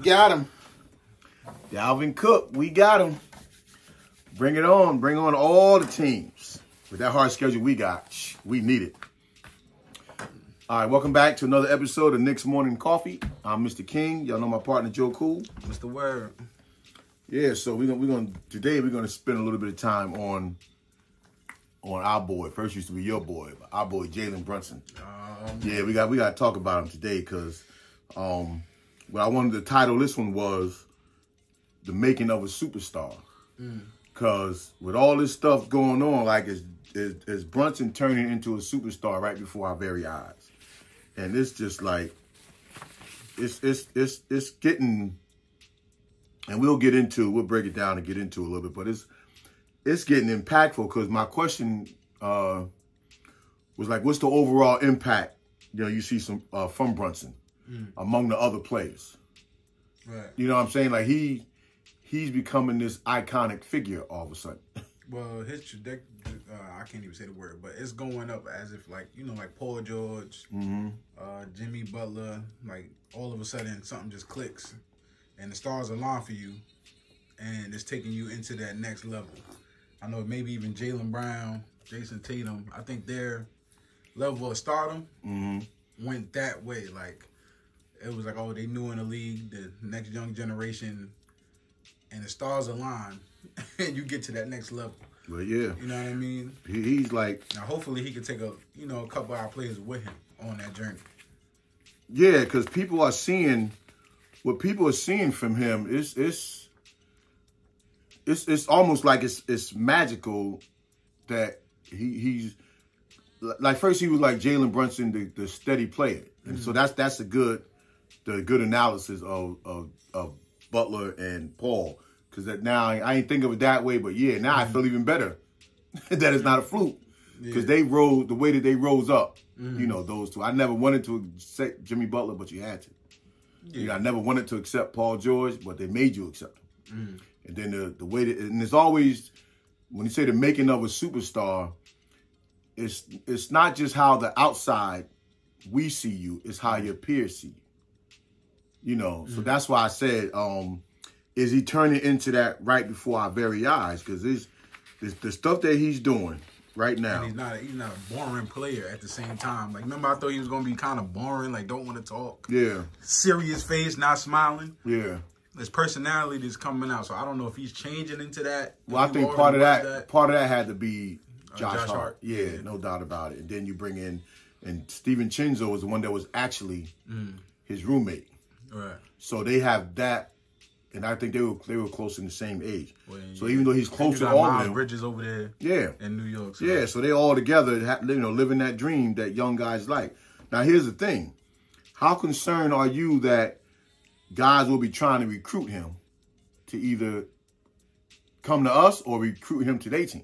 got him. Dalvin Cook, we got him. Bring it on. Bring on all the teams. With that hard schedule we got, we need it. All right, welcome back to another episode of Knicks Morning Coffee. I'm Mr. King. Y'all know my partner, Joe Cool. Mr. Word. Yeah, so today we're gonna spend a little bit of time on our boy. First used to be your boy, but our boy Jalen Brunson. Yeah, we got to talk about him today because what I wanted to title this one was The Making of a Superstar. Because with all this stuff going on, like is Brunson turning into a superstar right before our very eyes, and it's just like it's getting. And we'll break it down and get into it a little bit, but it's getting impactful because my question was like, what's the overall impact, you see some from Brunson among the other players? Right. You know what I'm saying? Like he's becoming this iconic figure all of a sudden. Well, his trajectory, I can't even say the word, but it's going up as if like Paul George, Jimmy Butler, like all of a sudden something just clicks. And the stars align for you, and it's taking you into that next level. I know maybe even Jalen Brown, Jason Tatum, I think their level of stardom went that way. Like, it was like, oh, they knew in the league, the next young generation, and the stars align, and you get to that next level. Well, yeah. You know what I mean? He's like... Now, hopefully he can take a couple of our players with him on that journey. Yeah, because people are seeing... What people are seeing from him is it's almost like it's magical that he's like, first he was like Jalen Brunson, the steady player, and so that's the good analysis of Butler and Paul, because that now I ain't think of it that way, but yeah, now I feel even better that it's not a fluke, because they rose the way that they rose up, those two. I never wanted to accept Jimmy Butler, but you had to. Yeah. I never wanted to accept Paul George, but they made you accept him. And then the way that, and it's always, when you say the making of a superstar, it's not just how the outside we see you, it's how your peers see you. So that's why I said, is he turning into that right before our very eyes? Because the stuff that he's doing right now. And he's not a boring player at the same time. Like, remember I thought he was going to be kind of boring, like don't want to talk. Yeah. Serious face, not smiling. Yeah. His personality is coming out, so I don't know if he's changing into that. Well, I think part of that had to be Josh Hart. Yeah, no doubt about it. And then you bring in, and Steven Chinzo was the one that was actually his roommate. Right. So they have that. And I think they were close in the same age. Well, so even though he's close to all of them, Bridges over there, in New York. So. Yeah, so they all together, living that dream that young guys like. Now here's the thing: how concerned are you that guys will be trying to recruit him to either come to us or recruit him to their team?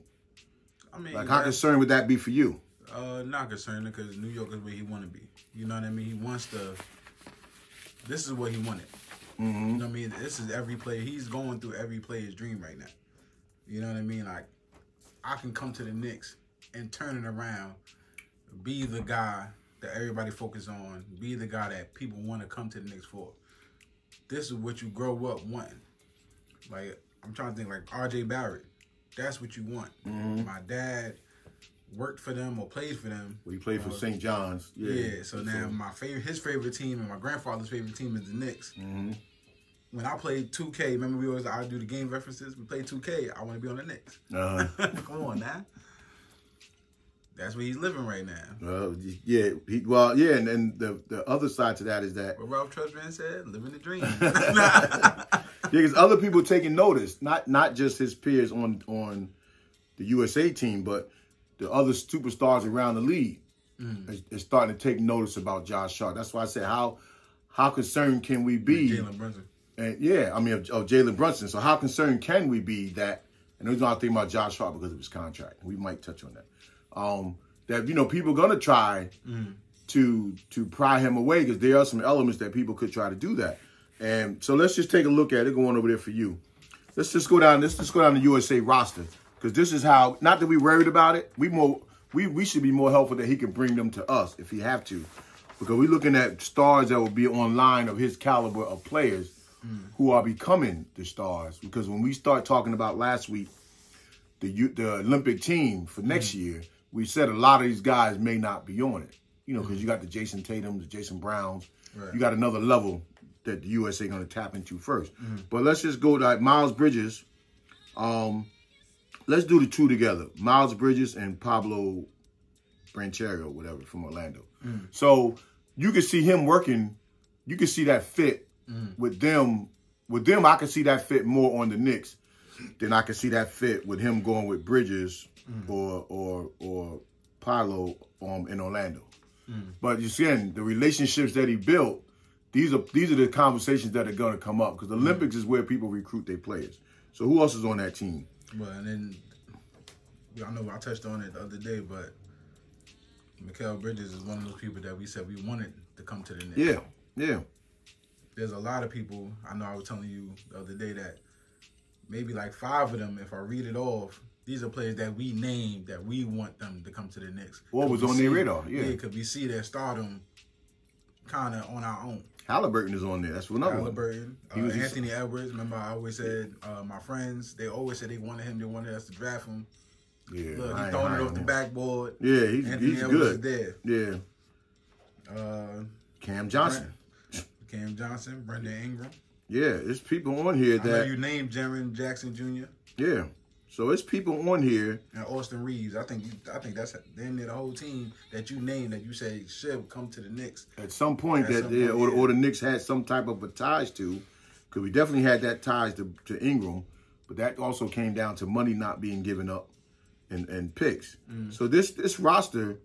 I mean, like, how concerned would that be for you? Not concerned, because New York is where he want to be. You know what I mean? He wants to. This is what he wanted. You know what I mean? This is every player. He's going through every player's dream right now. You know what I mean? Like, I can come to the Knicks and turn it around, be the guy that everybody focuses on, be the guy that people want to come to the Knicks for. This is what you grow up wanting. Like, I'm trying to think, like R.J. Barrett. That's what you want. My dad worked for them or plays for them. Well, he played for St. John's. Yeah, so now his favorite team and my grandfather's favorite team is the Knicks. When I played 2K, remember I do the game references? We played 2K. I want to be on the Knicks. Come on now. That's where he's living right now. And the other side to that is that... What Ralph Trustman said, living the dream. Because other people taking notice, not just his peers on the USA team, but the other superstars around the league is starting to take notice about Josh Hart. That's why I said, how concerned can we be? Jalen Brunson. And of Jalen Brunson. So how concerned can we be that, and the reason I think about Josh Hart because of his contract. We might touch on that. That, people are going to try to pry him away, because there are some elements that people could try to do that. And so let's just take a look at it, going over there for you. Let's just go down the USA roster, because this is how, not that we're worried about it, we should be more helpful that he can bring them to us if he have to. Because we're looking at stars that will be online of his caliber of players who are becoming the stars. Because when we start talking about last week, the Olympic team for next year, we said a lot of these guys may not be on it. You know, because you got the Jason Tatums, the Jason Browns. Right. You got another level that the USA going to tap into first. But let's just go to like Miles Bridges. Let's do the two together. Miles Bridges and Pablo Banchero, whatever, from Orlando. So you can see him working. You can see that fit with them. With them, I can see that fit more on the Knicks than I can see that fit with him going with Bridges or Pablo in Orlando. But you see, the relationships that he built, these are the conversations that are going to come up because the Olympics is where people recruit their players. So who else is on that team? Well, and then I know I touched on it the other day, but Mikal Bridges is one of those people that we said we wanted to come to the Knicks. Yeah. There's a lot of people, I know I was telling you the other day that maybe like 5 of them, if I read it off, these are players that we named that we want them to come to the Knicks. What was on their radar? Yeah, because we see their stardom kind of on our own. Halliburton is on there. That's another Halliburton, one. Anthony Edwards. Remember, I always said my friends. They always said they wanted him. They wanted us to draft him. Yeah, look, he's throwing it off the backboard. Yeah, he's good. There. Yeah. Cam Johnson, Brendan Ingram. Yeah, it's people on here that you named Jaren Jackson Jr. Yeah. So it's people on here. And Austin Reeves. I think that's damn near the whole team that you named that you say should come to the Knicks. At some point or the Knicks had some type of a ties to, because we definitely had that ties to Ingram, but that also came down to money not being given up and picks. So this roster,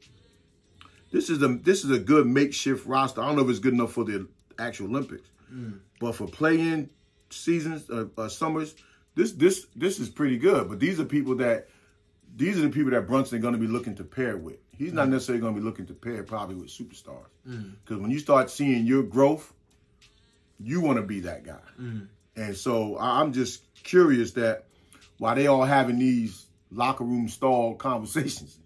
this is a good makeshift roster. I don't know if it's good enough for the actual Olympics, but for play-in seasons, summers. This is pretty good, but these are the people that Brunson is going to be looking to pair with. He's not necessarily going to be looking to pair probably with superstars. Because when you start seeing your growth, you want to be that guy. And so I'm just curious that while they all having these locker room stall conversations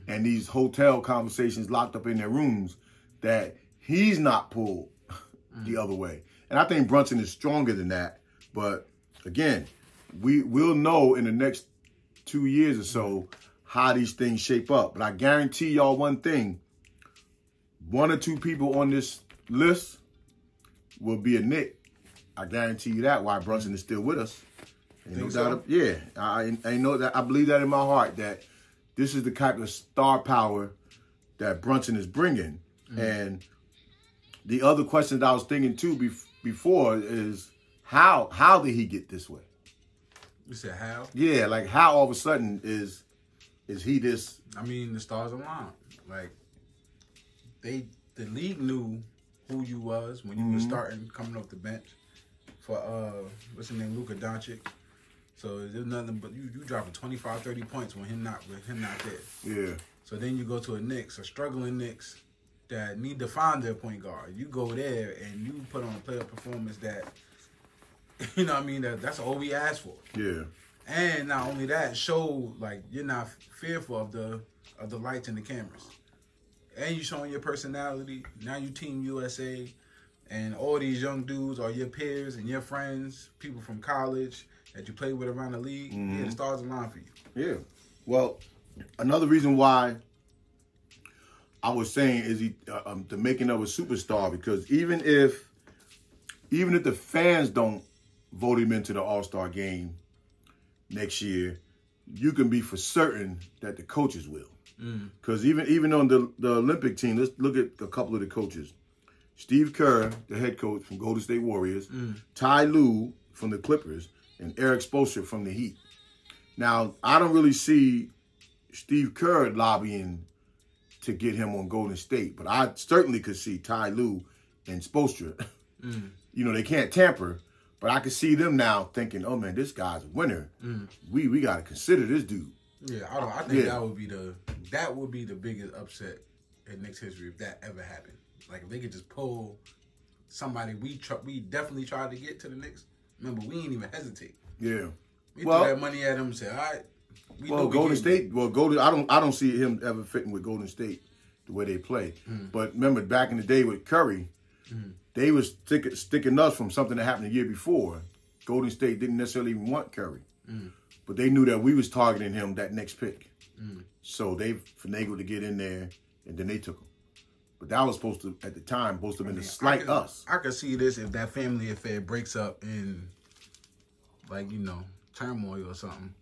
and these hotel conversations locked up in their rooms, that he's not pulled the other way. And I think Brunson is stronger than that. But again, we'll know in the next 2 years or so how these things shape up. But I guarantee y'all one thing. 1 or 2 people on this list will be a Knick. I guarantee you that, why Brunson is still with us. Ain't no doubt. Yeah. I know that. I believe that in my heart that this is the type of star power that Brunson is bringing. And the other question that I was thinking too before is how did he get this way? You said how? Yeah, like how all of a sudden is he this? I mean, the stars aligned. Like the league knew who you was when you were starting, coming off the bench for what's his name, Luka Doncic. So there's nothing but you dropping 25, 30 points with him not there. Yeah. So then you go to a struggling Knicks that need to find their point guard. You go there and you put on a player performance that. You know what I mean? That's all we asked for. Yeah. And not only that, show like you're not fearful of the lights and the cameras. And you showing your personality. Now you Team USA, and all these young dudes are your peers and your friends, people from college that you play with around the league. Yeah, the stars align for you. Yeah. Well, another reason why I was saying is the making of a superstar, because even if the fans don't vote him into the All-Star game next year, you can be for certain that the coaches will. Because even on the Olympic team, let's look at a couple of the coaches. Steve Kerr, the head coach from Golden State Warriors, Ty Lue from the Clippers, and Eric Spoelstra from the Heat. Now, I don't really see Steve Kerr lobbying to get him on Golden State, but I certainly could see Ty Lue and Spoelstra. You know, they can't tamper. But I can see them now thinking, oh, man, this guy's a winner. We got to consider this dude. Yeah, I think that would be the biggest upset in Knicks history if that ever happened. Like, if they could just pull somebody we definitely tried to get to the Knicks. Remember, we ain't even hesitate. Yeah. We threw that money at him and said, all right. Golden State, I don't see him ever fitting with Golden State the way they play. But remember, back in the day with Curry, they was sticking us from something that happened the year before. Golden State didn't necessarily even want Curry. But they knew that we was targeting him that next pick. So they finagled to get in there, and then they took him. But that was supposed to, at the time, supposed to have been to slight us. I could see this if that family affair breaks up in, like, you know, turmoil or something.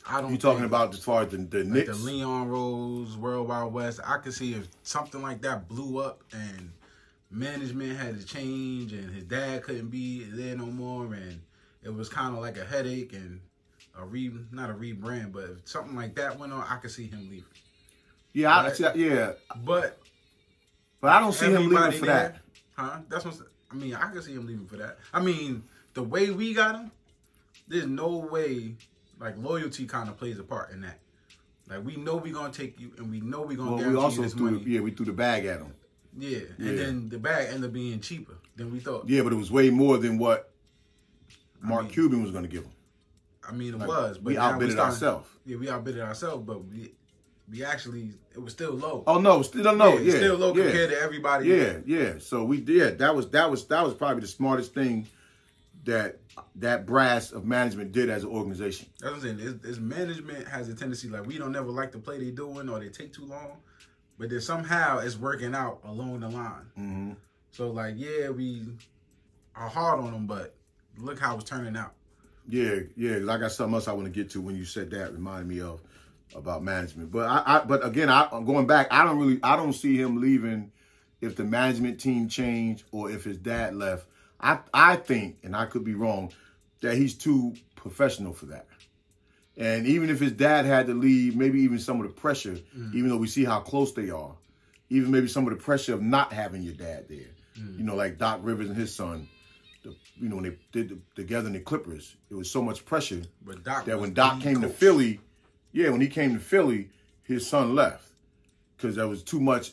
I don't. You talking about as far as the like Knicks? the Leon Rose, World Wide West. I could see if something like that blew up and management had to change and his dad couldn't be there no more and it was kind of like a headache and not a rebrand, but if something like that went on, I could see him leaving. Yeah, right? yeah. But I don't see him leaving for that. Huh? That's what I mean. I could see him leaving for that. I mean, the way we got him, there's no way. Like loyalty kind of plays a part in that. Like we know we're gonna take you, and we know we're gonna guarantee you this money. We threw the bag at him. Yeah, and then the bag ended up being cheaper than we thought. Yeah, but it was way more than what Mark Cuban was gonna give him. I mean, it was, but we outbid ourselves. Yeah, we outbid ourselves, but we actually it was still low. Oh no, still low. Yeah, still low compared to everybody. Yeah. So we did. That was probably the smartest thing that brass of management did as an organization. That's what I'm saying. This management has a tendency, like, we don't never like the play they doing or they take too long, but then somehow it's working out along the line. So, like, yeah, we are hard on them, but look how it's turning out. Yeah. I got something else I want to get to when you said that. Reminded me of about management. But again, I'm going back. I don't see him leaving if the management team changed or if his dad left. I think, and I could be wrong, that he's too professional for that. And even if his dad had to leave, maybe even some of the pressure, even though we see how close they are, even maybe some of the pressure of not having your dad there. You know, like Doc Rivers and his son, when they did together in the Clippers, it was so much pressure that when Doc came to Philly, when he came to Philly, his son left because there was too much,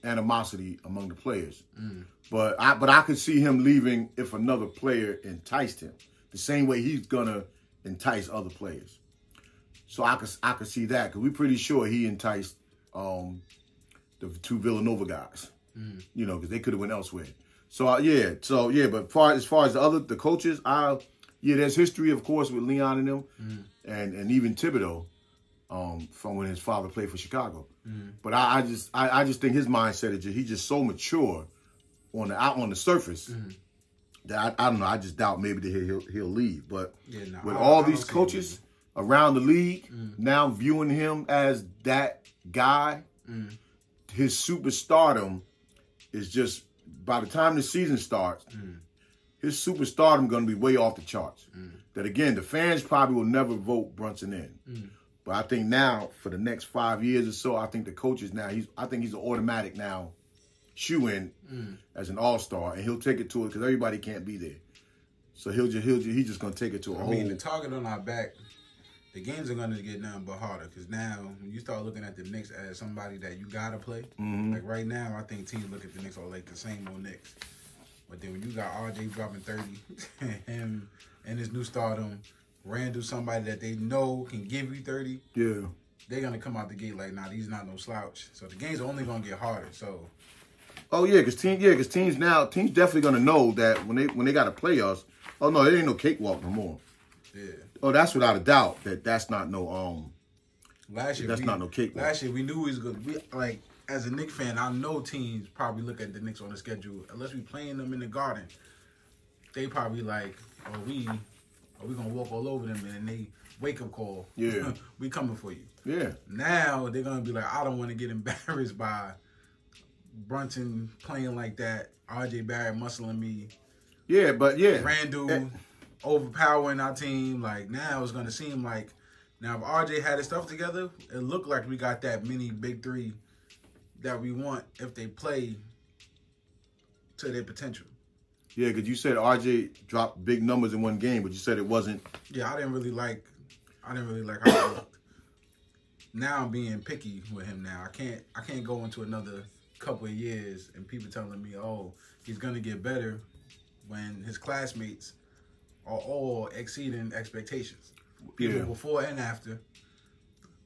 animosity among the players. But I could see him leaving if another player enticed him, the same way he's gonna entice other players. So I could see that because we're pretty sure he enticed the two Villanova guys, because they could have went elsewhere. So but as far as the coaches, there's history, of course, with Leon and them, and even Thibodeau, from when his father played for Chicago. But I just think his mindset is he's just so mature on the surface that I don't know. I just doubt maybe that he'll leave. But with all these coaches around the league now viewing him as that guy, his superstardom is just, by the time the season starts, his superstardom going to be way off the charts. That again, the fans probably will never vote Brunson in. But I think now for the next 5 years or so, I think the coaches now I think he's an automatic now shoe-in as an all-star, and he'll take it to it because everybody can't be there. So he's just gonna take it to a whole. I mean, the target on our back, the games are gonna get nothing but harder because now when you start looking at the Knicks as somebody that you gotta play, like right now, I think teams look at the Knicks all like the same old Knicks. But then when you got RJ dropping 30, him and his new stardom, Randall, somebody that they know can give you 30, they're gonna come out the gate like, nah, he's not no slouch. So the games are only gonna get harder. So. Oh yeah, because teams definitely gonna know that when they gotta play us. Oh no, it ain't no cakewalk no more. Yeah. Oh, that's without a doubt that's not no Last year not no cakewalk. Last year we knew he was gonna be like, as a Knicks fan, I know teams probably look at the Knicks on the schedule unless we playing them in the Garden. They probably like, we gonna walk all over them, and they wake up call. Yeah, we coming for you. Yeah. Now they're gonna be like, I don't want to get embarrassed by Brunson playing like that, RJ Barrett muscling me. Yeah, but Randall overpowering our team. Like now it's gonna seem like now if RJ had his stuff together, it looked like we got that mini big three that we want if they play to their potential. Yeah, because you said RJ dropped big numbers in one game, but you said it wasn't. Yeah, I didn't really like how it looked. Now I'm being picky with him. Now I can't go into another couple of years and people telling me, oh, he's gonna get better when his classmates are all exceeding expectations. People before and after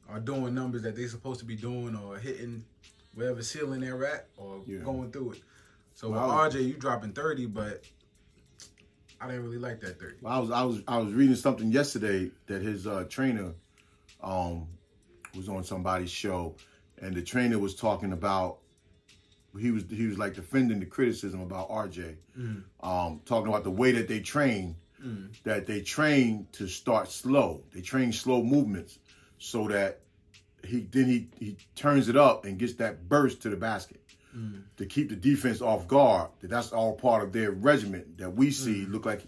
are doing numbers that they're supposed to be doing or hitting whatever ceiling they're at or going through it. So with RJ, you dropping 30, but I didn't really like that 30. Well, I was reading something yesterday that his trainer was on somebody's show, and the trainer was talking about he was like defending the criticism about RJ, talking about the way that they train, that they train to start slow. They train slow movements so that he turns it up and gets that burst to the basket to keep the defense off guard. That's all part of their regiment that we see look like.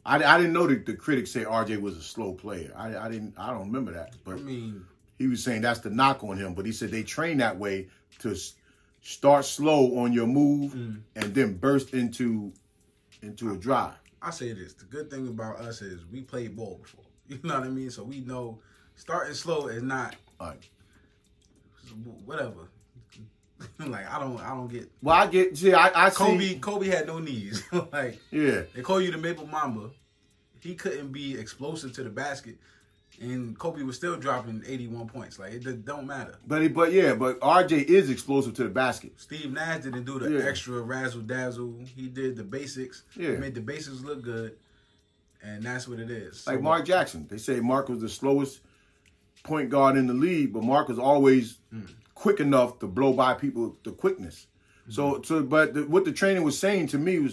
I didn't know that the critics say RJ was a slow player. I don't remember that. But I mean, he was saying that's the knock on him. But he said they train that way to start slow on your move and then burst into a drive. I say this. The good thing about us is we played ball before. You know what I mean? So we know starting slow is not whatever. Like I don't get. Well, I get. See, I see. Kobe had no knees. Like they call you the Maple Mamba. He couldn't be explosive to the basket, and Kobe was still dropping 81 points. Like it don't matter. But RJ is explosive to the basket. Steve Nash didn't do the extra razzle dazzle. He did the basics. Yeah, he made the basics look good, and that's what it is. Like Mark Jackson, they say Mark was the slowest point guard in the league, but Mark was always quick enough to blow by people, the quickness. But what the trainer was saying to me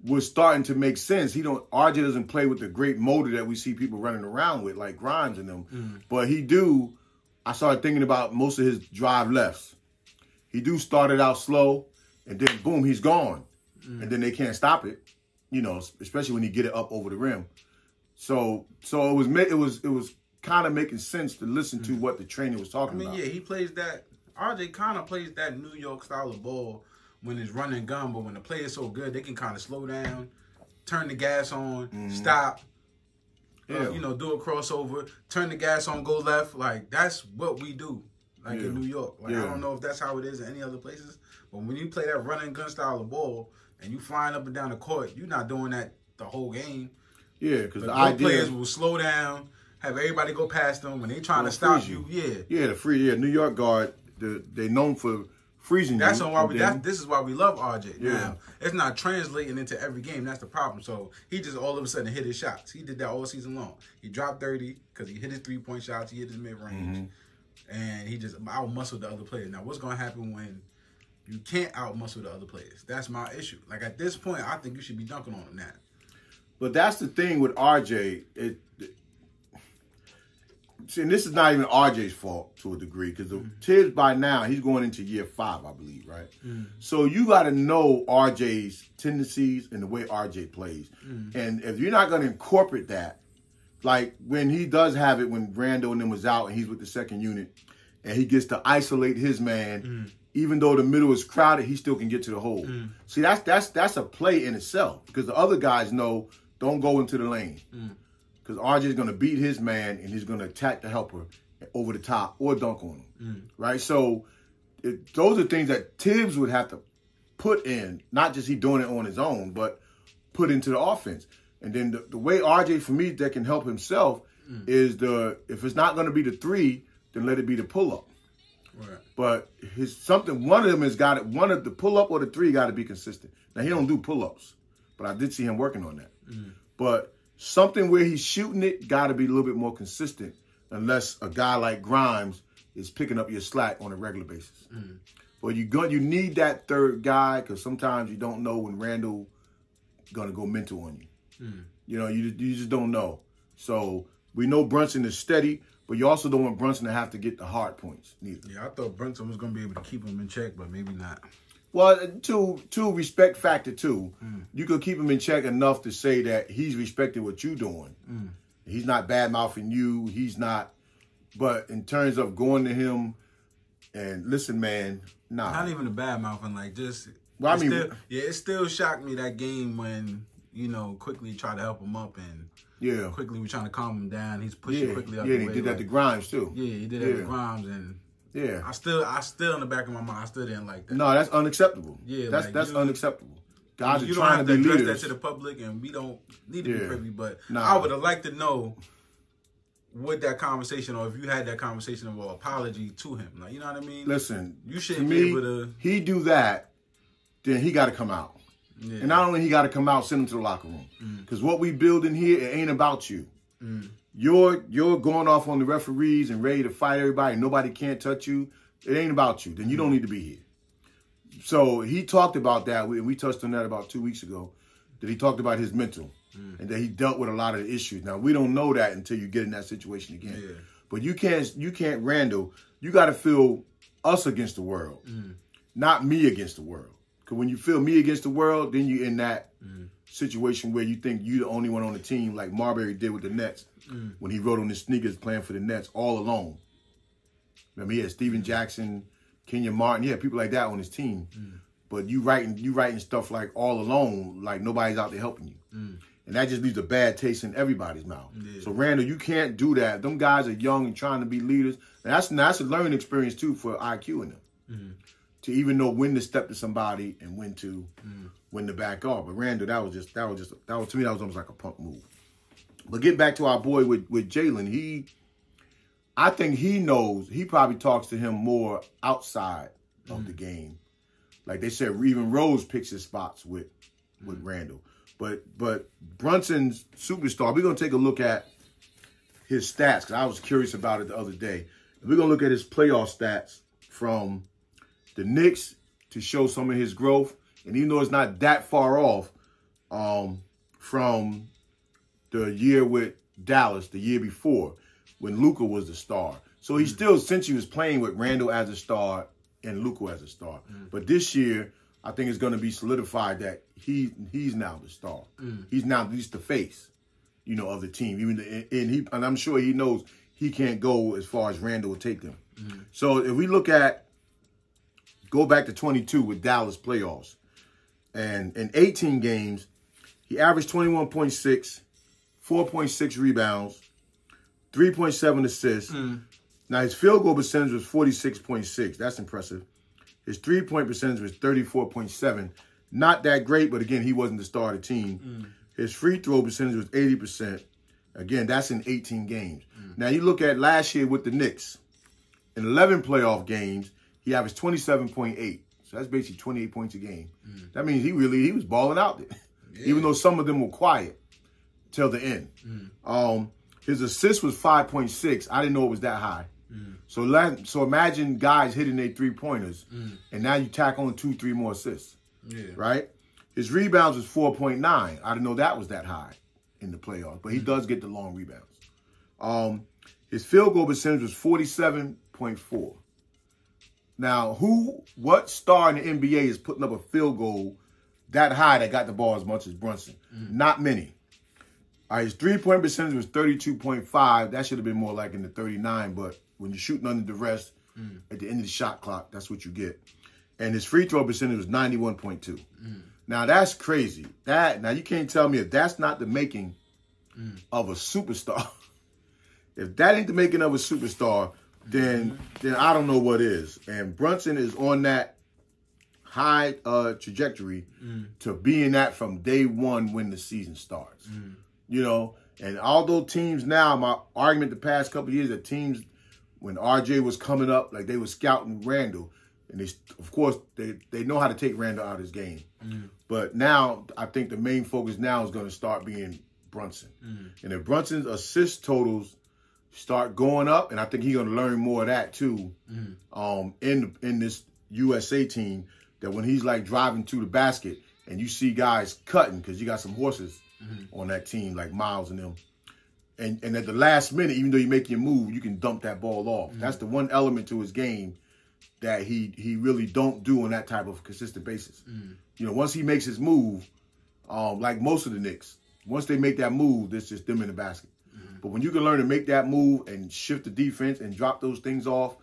was starting to make sense. RJ doesn't play with the great motor that we see people running around with, like Grimes and them. But I started thinking about most of his drive lefts. He started out slow, and then boom, he's gone. And then they can't stop it, especially when he get it up over the rim. So it was kind of making sense to listen to what the trainer was talking about. Yeah, he plays that. RJ kind of plays that New York style of ball when it's run and gun, but when the play is so good, they can kind of slow down, turn the gas on, stop, do a crossover, turn the gas on, go left. Like, that's what we do, in New York. Like, I don't know if that's how it is in any other places, but when you play that run and gun style of ball and you flying up and down the court, you're not doing that the whole game. Yeah, because the idea players will slow down, have everybody go past them when they trying to stop you. New York guard. They known for freezing. This is why we love RJ. Yeah. Now it's not translating into every game. That's the problem. So he just all of a sudden hit his shots. He did that all season long. He dropped 30 because he hit his 3-point shots. He hit his mid range, and he just out muscled the other players. Now what's going to happen when you can't out muscle the other players? That's my issue. Like at this point, I think you should be dunking on him now. But that's the thing with RJ. And this is not even RJ's fault to a degree because Tibbs by now, he's going into year 5, I believe, right? So you got to know RJ's tendencies and the way RJ plays. And if you're not going to incorporate that, like when he does have it, when Randall and them was out and he's with the second unit and he gets to isolate his man, even though the middle is crowded, he still can get to the hole. See, that's a play in itself because the other guys know don't go into the lane. Because RJ is going to beat his man and he's going to attack the helper over the top or dunk on him, right? So those are things that Tibbs would have to put in, not just he doing it on his own, but put into the offense. And then the way RJ, for me, that can help himself is if it's not going to be the 3, then let it be the pull-up. Right. But one of them has got it. One of the pull-up or the 3 got to be consistent. Now, he don't do pull-ups, but I did see him working on that. But something where he's shooting it got to be a little bit more consistent unless a guy like Grimes is picking up your slack on a regular basis. But you need that third guy because sometimes you don't know when Randall going to go mental on you. You just don't know. So we know Brunson is steady, but you also don't want Brunson to have to get the hard points neither. Yeah, I thought Brunson was going to be able to keep him in check, but maybe not. Well, to respect factor too, you could keep him in check enough to say that he's respecting what you're doing. He's not bad-mouthing you. He's not. But in terms of going to him and listen, man, nah. Not even a bad-mouthing, like just. Well, it still shocked me that game when quickly tried to help him up and quickly we trying to calm him down. He's pushing quickly up. Yeah, he did that to Grimes too. Yeah, he did that to Grimes and. Yeah, I still in the back of my mind, I still didn't like that. No, that's unacceptable. Yeah, that's unacceptable. Guys are trying to be leaders. You don't have to address that to the public, and we don't need to be privy. But I would have liked to know what that conversation, or if you had that conversation of apology to him. Like, you know what I mean? Listen, you shouldn't be able to. He do that then he got to come out. Yeah. And not only he got to come out, send him to the locker room. Because what we building here, it ain't about you. You're going off on the referees and ready to fight everybody. And nobody can't touch you. It ain't about you. Then you don't need to be here. So he talked about that. We touched on that about 2 weeks ago. That he talked about his mental. And that he dealt with a lot of the issues. Now, we don't know that until you get in that situation again. Yeah. But you can't, Randall, you got to feel us against the world. Not me against the world. Because when you feel me against the world, then you're in that situation where you think you're the only one on the team, like Marbury did with the Nets when he wrote on his sneakers playing for the Nets all alone. Remember, he had Steven Jackson, Kenyon Martin. He had people like that on his team. But you writing stuff like all alone, like nobody's out there helping you. And that just leaves a bad taste in everybody's mouth. Yeah. So, Randall, you can't do that. Them guys are young and trying to be leaders. And that's a learning experience, too, for IQ in them. To even know when to step to somebody and when to back off. But Randall, that was to me, that was almost like a punk move. But getting back to our boy with Jalen, I think he knows, he probably talks to him more outside of the game. Like they said, even Rose picks his spots with Randall. But Brunson's superstar, we're going to take a look at his stats, because I was curious about it the other day. We're going to look at his playoff stats from the Knicks to show some of his growth. And even though it's not that far off from the year with Dallas, the year before, when Luka was the star. So he still, since he was playing with Randall as a star and Luka as a star. But this year, I think it's going to be solidified that he's now the star. He's now at least the face, of the team. And I'm sure he knows he can't go as far as Randall will take them. So if we go back to 22 with Dallas playoffs, and in 18 games, he averaged 21.6, 4.6 rebounds, 3.7 assists. Now his field goal percentage was 46.6. That's impressive. His three-point percentage was 34.7. Not that great, but again, he wasn't the star of the team. His free throw percentage was 80%. Again, that's in 18 games. Now, you look at last year with the Knicks. In 11 playoff games, he averaged 27.8. So that's basically 28 points a game. That means he was balling out there, even though some of them were quiet till the end. His assist was 5.6. I didn't know it was that high. So imagine guys hitting their three-pointers, and now you tack on 2-3 more assists, right? His rebounds was 4.9. I didn't know that was that high in the playoffs, but he does get the long rebounds. His field goal percentage was 47.4. Now, what star in the NBA is putting up a field goal that high that got the ball as much as Brunson? Not many. His three-point percentage was 32.5. That should have been more like in the 39, but when you're shooting under duress at the end of the shot clock, that's what you get. And his free throw percentage was 91.2. Now, that's crazy. Now, you can't tell me if that's not the making of a superstar. If that ain't the making of a superstar, then I don't know what is. And Brunson is on that high trajectory to being that from day one when the season starts. And although teams now, my argument the past couple of years, that teams, when RJ was coming up, like they were scouting Randall, and they know how to take Randall out of his game. But now, I think the main focus now is going to start being Brunson. And if Brunson's assist totals start going up, and I think he's going to learn more of that too, in this USA team, that when he's like driving to the basket and you see guys cutting, because you got some horses on that team, like Miles and them. And at the last minute, even though you make your move, you can dump that ball off. That's the one element to his game that he really don't do on that type of consistent basis. Once he makes his move, like most of the Knicks, once they make that move, it's just them in the basket. But when you can learn to make that move and shift the defense and drop those things off,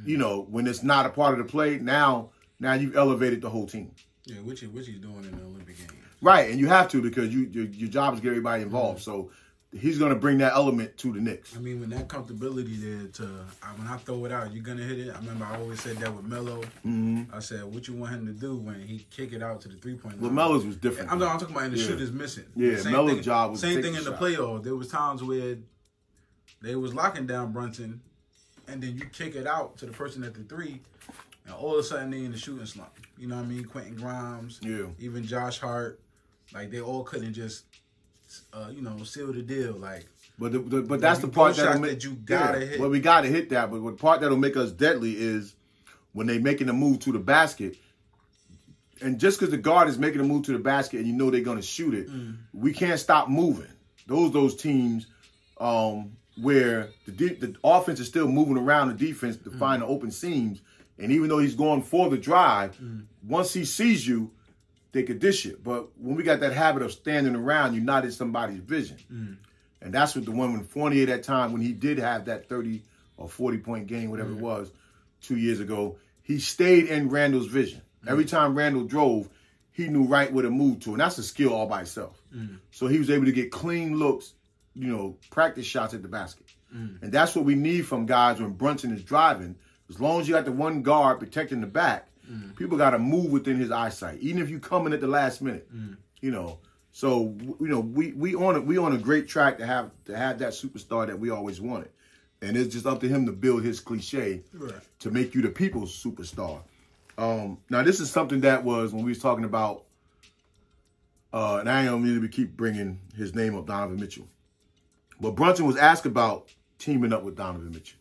when it's not a part of the play, now you've elevated the whole team. Yeah, which he's doing in the Olympic Games. Right, and you have to, because your job is to get everybody involved. So he's going to bring that element to the Knicks. I mean, when that comfortability there when I throw it out, you're going to hit it. I remember I always said that with Melo. I said, what you want him to do when he kick it out to the three-point line? Well, Melo's was different. I'm talking about in the shooters missing. Yeah, Melo's job was same thing in the playoffs. There was times where they was locking down Brunson, and then you kick it out to the person at the three, And all of a sudden, they in the shooting slump. You know what I mean? Quentin Grimes, even Josh Hart, like they all couldn't just, seal the deal. Like, but that's the part that you gotta hit. Well, we gotta hit that. But the part that'll make us deadly is when they making a move to the basket. And just because the guard is making a move to the basket and you know they're gonna shoot it, we can't stop moving. Those teams where the offense is still moving around the defense to find the open seams. And even though he's going for the drive, once he sees you, they could dish it. But when we got that habit of standing around, you're not in somebody's vision. And that's what the one when Fournier that time, when he did have that 30 or 40-point game, whatever it was, 2 years ago, he stayed in Randall's vision. Every time Randall drove, he knew right where to move to. And that's a skill all by itself. So he was able to get clean looks, practice shots at the basket. And that's what we need from guys when Brunson is driving. As long as you got the one guard protecting the back, people got to move within his eyesight, even if you come in at the last minute. So we on a great track to have that superstar that we always wanted, and it's just up to him to build his cliche to make you the people's superstar. Now this is something that was when we was talking about, and I don't need to keep bringing his name up, Donovan Mitchell, but Brunson was asked about teaming up with Donovan Mitchell.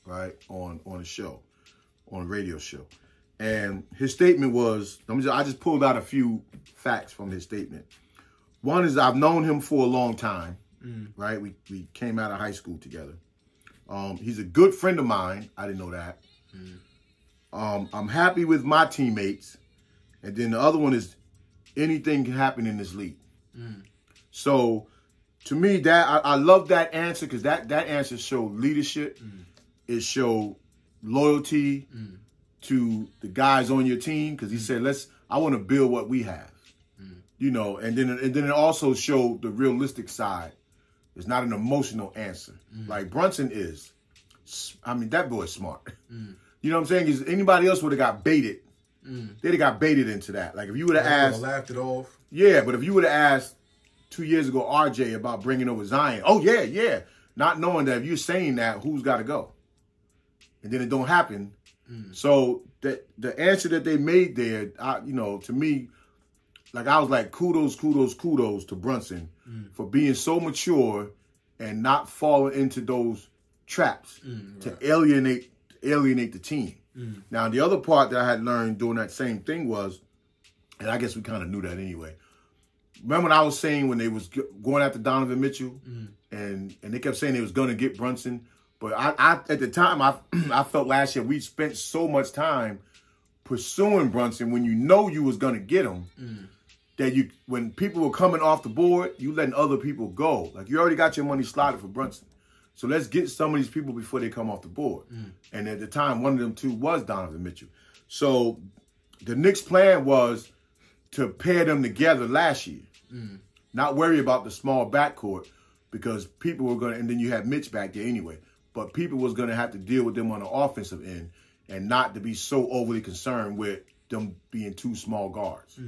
Right, on a show, on a radio show. And his statement was, I just pulled out a few facts from his statement. One is I've known him for a long time, right? We came out of high school together. He's a good friend of mine. I didn't know that. I'm happy with my teammates. And then the other one is anything can happen in this league. So to me, that I love that answer because that answer showed leadership. It showed loyalty to the guys on your team because he said, I want to build what we have. And then it also showed the realistic side. It's not an emotional answer. Like Brunson is. I mean, that boy's smart. You know what I'm saying? Because anybody else would have got baited. They'd have got baited into that. Like if you would have asked. Laughed it off. Yeah, but if you would have asked 2 years ago RJ about bringing over Zion. Oh, yeah. Not knowing that if you're saying that, who's got to go? And then it don't happen. So the answer that they made there, to me, like I was like, kudos to Brunson for being so mature and not falling into those traps to alienate the team. Now, the other part that I had learned doing that same thing was, and I guess we kind of knew that anyway. Remember when I was saying when they was going after Donovan Mitchell and they kept saying they was going to get Brunson. But I at the time, I felt last year we spent so much time pursuing Brunson when you know you was going to get him that when people were coming off the board, you letting other people go. Like you already got your money slotted for Brunson. So let's get some of these people before they come off the board. And at the time, one of them two was Donovan Mitchell. So the Knicks' plan was to pair them together last year. Not worry about the small backcourt because people were going to, and then you had Mitch back there anyway. But people was going to have to deal with them on the offensive end and not to be so overly concerned with them being two small guards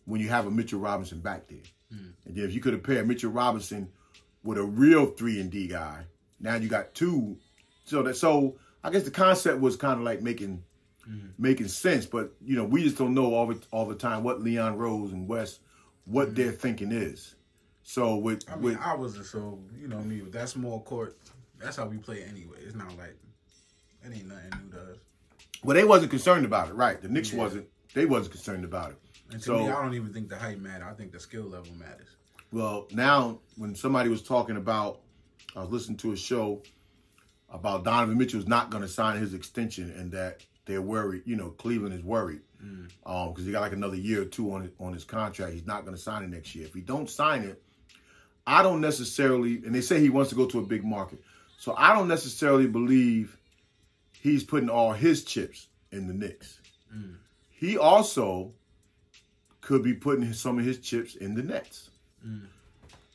when you have a Mitchell Robinson back there. And then if you could have paired Mitchell Robinson with a real 3-and-D guy, now you got two. So I guess the concept was kind of like making sense. But, we just don't know all the time what Leon Rose and Wes, what their thinking is. So with me, with that small court, that's how we play anyway. It's not like it ain't nothing new to us. Well, they wasn't concerned about it, right? The Knicks wasn't. They wasn't concerned about it. And to me, I don't even think the height matters. I think the skill level matters. Well, now when somebody was talking about, I was listening to a show about Donovan Mitchell's not going to sign his extension and that they're worried. Cleveland is worried because he got like another year or two on his contract. He's not going to sign it next year. If he don't sign it, I don't necessarily. And they say he wants to go to a big market. So I don't necessarily believe he's putting all his chips in the Knicks. He also could be putting some of his chips in the Nets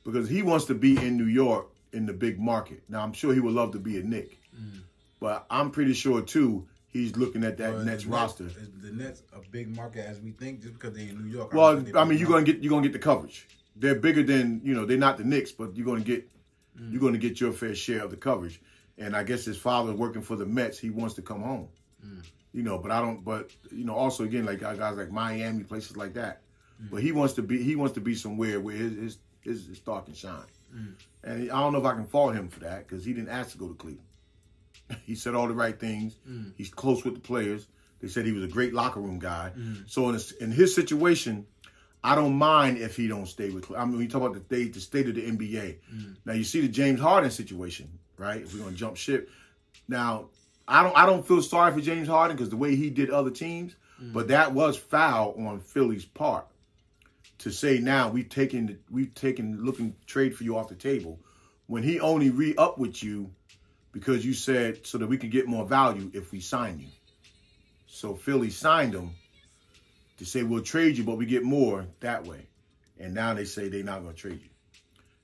because he wants to be in New York in the big market. Now, I'm sure he would love to be a Knick, but I'm pretty sure, too, he's looking at that Nets roster. Is the Nets a big market as we think just because they're in New York? Well, I mean, you're gonna get the coverage. They're bigger than, they're not the Knicks, but you're gonna get your fair share of the coverage. And I guess his father working for the Mets, he wants to come home. You know, but I don't. But you know, also again, like guys like Miami, places like that. But he wants to be somewhere where his star can shine. And I don't know if I can fault him for that because he didn't ask to go to Cleveland. He said all the right things. He's close with the players. They said he was a great locker room guy. So in his situation, I don't mind if he don't stay with Cleveland. I mean, we talk about the state of the NBA. Now you see the James Harden situation, right? If we're gonna jump ship, now I don't feel sorry for James Harden because the way he did other teams, but that was foul on Philly's part to say now we've taken looking trade for you off the table when he only re-up with you because you said so that we could get more value if we sign you. So Philly signed him to say we'll trade you, but we get more that way. And now they say they're not going to trade you.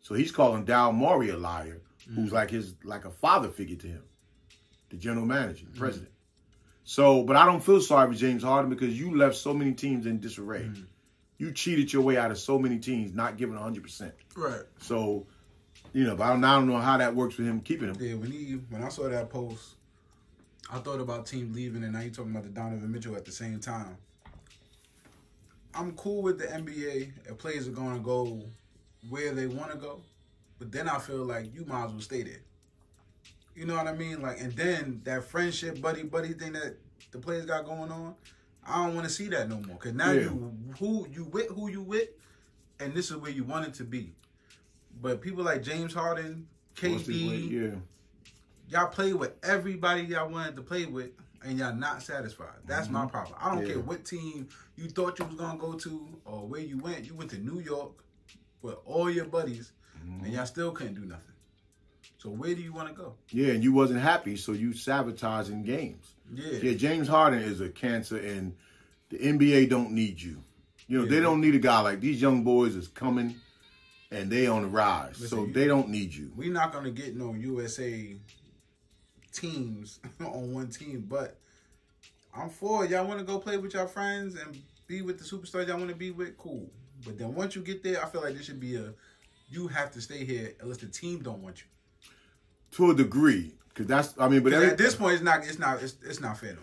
So he's calling Daryl Morey a liar, who's like a father figure to him, the general manager, the president. So, but I don't feel sorry for James Harden because you left so many teams in disarray. You cheated your way out of so many teams, not giving 100%. Right. So, you know, but I don't know how that works for him keeping him. Yeah, when I saw that post, I thought about teams leaving, and now you're talking about the Donovan Mitchell at the same time. I'm cool with the NBA if players are going to go where they want to go, but then I feel like you might as well stay there. You know what I mean? Like, and then that friendship, buddy thing that the players got going on, I don't want to see that no more. Because now who you with, and this is where you want it to be. But people like James Harden, KD, y'all play with everybody y'all wanted to play with, and y'all not satisfied. That's my problem. I don't care what team you thought you was going to go to or where you went. You went to New York with all your buddies, and y'all still couldn't do nothing. So where do you want to go? Yeah, and you wasn't happy, so you sabotaging games. Yeah, James Harden is a cancer, and the NBA don't need you. You know, they don't need a guy like these young boys is coming, and they on the rise. Listen, so they don't need you. We're not going to get no USA teams on one team, but I'm for it. Y'all want to go play with your friends and be with the superstars y'all want to be with, cool. But then once you get there, I feel like there should be you have to stay here unless the team don't want you. To a degree, because but at this point, it's not fair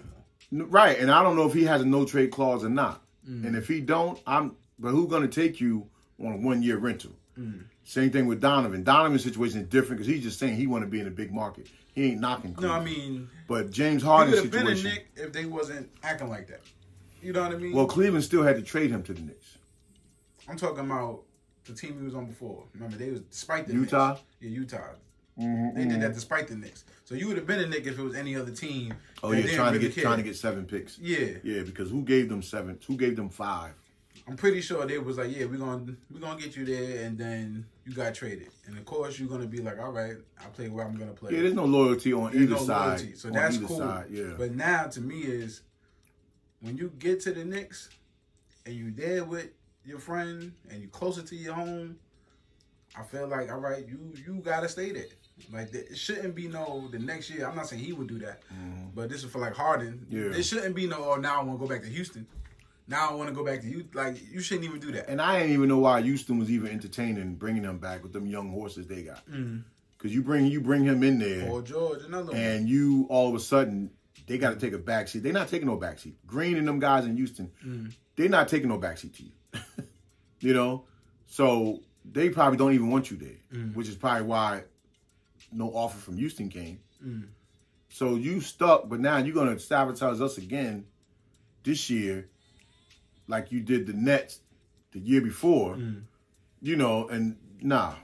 no more. Right, and I don't know if he has a no trade clause or not. And if he don't, but who's going to take you on a 1 year rental? Same thing with Donovan. Donovan's situation is different because he's just saying he want to be in a big market. He ain't knocking Cleveland. No, I mean, but James Harden's situation. He would have been a Knick if they wasn't acting like that. You know what I mean? Well, Cleveland still had to trade him to the Knicks. I'm talking about the team he was on before. Remember, they was despite the Utah. Knicks. Yeah, Utah. They did that despite the Knicks. So you would have been a Knick if it was any other team. Oh yeah, trying to get 7 picks. Yeah, because who gave them 7? Who gave them 5? I'm pretty sure they was like, yeah, we're gonna get you there, and then you got traded. And of course, you're gonna be like, all right, I'll play where I'm gonna play. Yeah, there's no loyalty on either side. Loyalty. So that's cool. Yeah. But now, to me, is when you get to the Knicks and you there with your friend and you closer to your home, I feel like, all right, you gotta stay there. Like, it shouldn't be the next year. I'm not saying he would do that, but this is for like Harden. Yeah. There shouldn't be now I want to go back to Houston. Now I want to go back to you. Like, you shouldn't even do that. And I didn't even know why Houston was even entertaining bringing them back with them young horses they got. Because you bring him in there, or George, another one, and you all of a sudden they got to take a backseat. They're not taking no backseat. Green and them guys in Houston, they're not taking no backseat to you. You know, so they probably don't even want you there, which is probably why no offer from Houston came. So you stuck, but now you're going to sabotage us again this year like you did the Nets the year before. You know, and nah.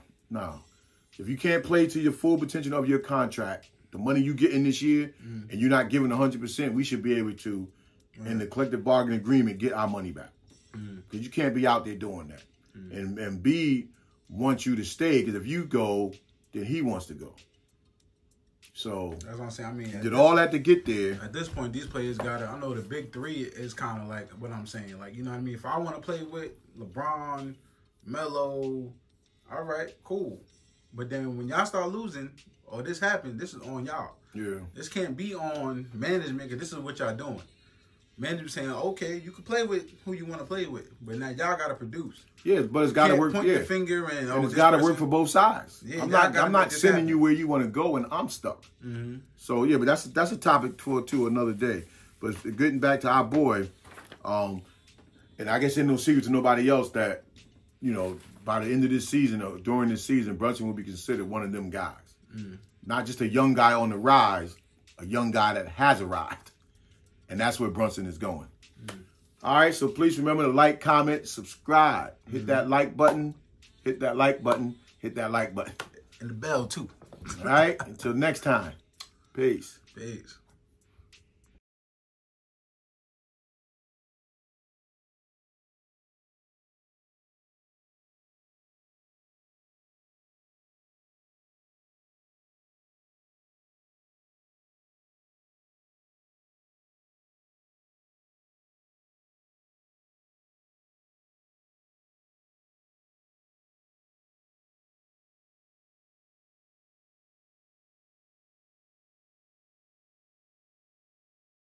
If you can't play to your full potential of your contract, the money you get in this year, and you're not giving 100%, we should be able to, in the collective bargaining agreement, get our money back. Because you can't be out there doing that. And B wants you to stay, because if you go, then he wants to go. So that's what I'm saying. I mean, did all that to get there. At this point, these players I know the big three is kind of like what I'm saying. Like, you know what I mean? If I want to play with LeBron, Melo, all right, cool. But then when y'all start losing, or this happens, this is on y'all. Yeah. This can't be on management, because this is what y'all doing. Management saying, okay, you can play with who you want to play with, but now y'all got to produce. Yeah, but it's got to work. Point your finger and it's got to work for both sides. Yeah, I'm not sending you where you want to go, and I'm stuck. So yeah, but that's a topic for another day. But getting back to our boy, and I guess ain't no secret to nobody else that, you know, by the end of this season or during this season, Brunson will be considered one of them guys. Not just a young guy on the rise, a young guy that has arrived. And that's where Brunson is going. All right, so please remember to like, comment, subscribe. Hit that like button. Hit that like button. Hit that like button. And the bell, too. All right, until next time. Peace. Peace.